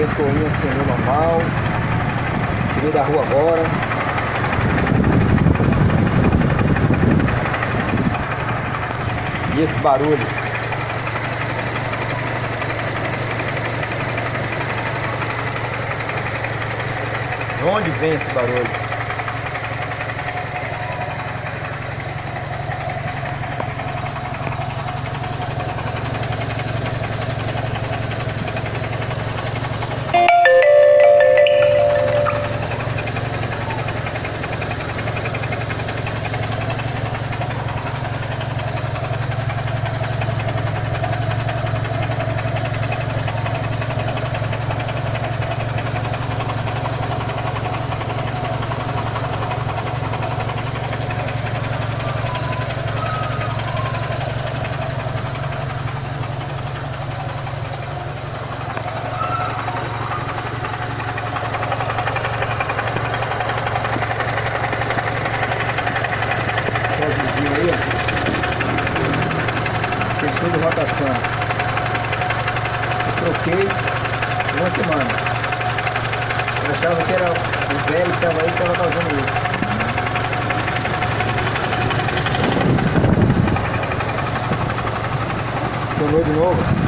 motorinho acionou normal. Cheguei da rua agora. E esse barulho? De onde vem esse barulho? Aí, ó. Sensor de rotação. Eu troquei uma semana. Eu achava que era o velho que estava aí que estava vazando isso. Funcionou de novo.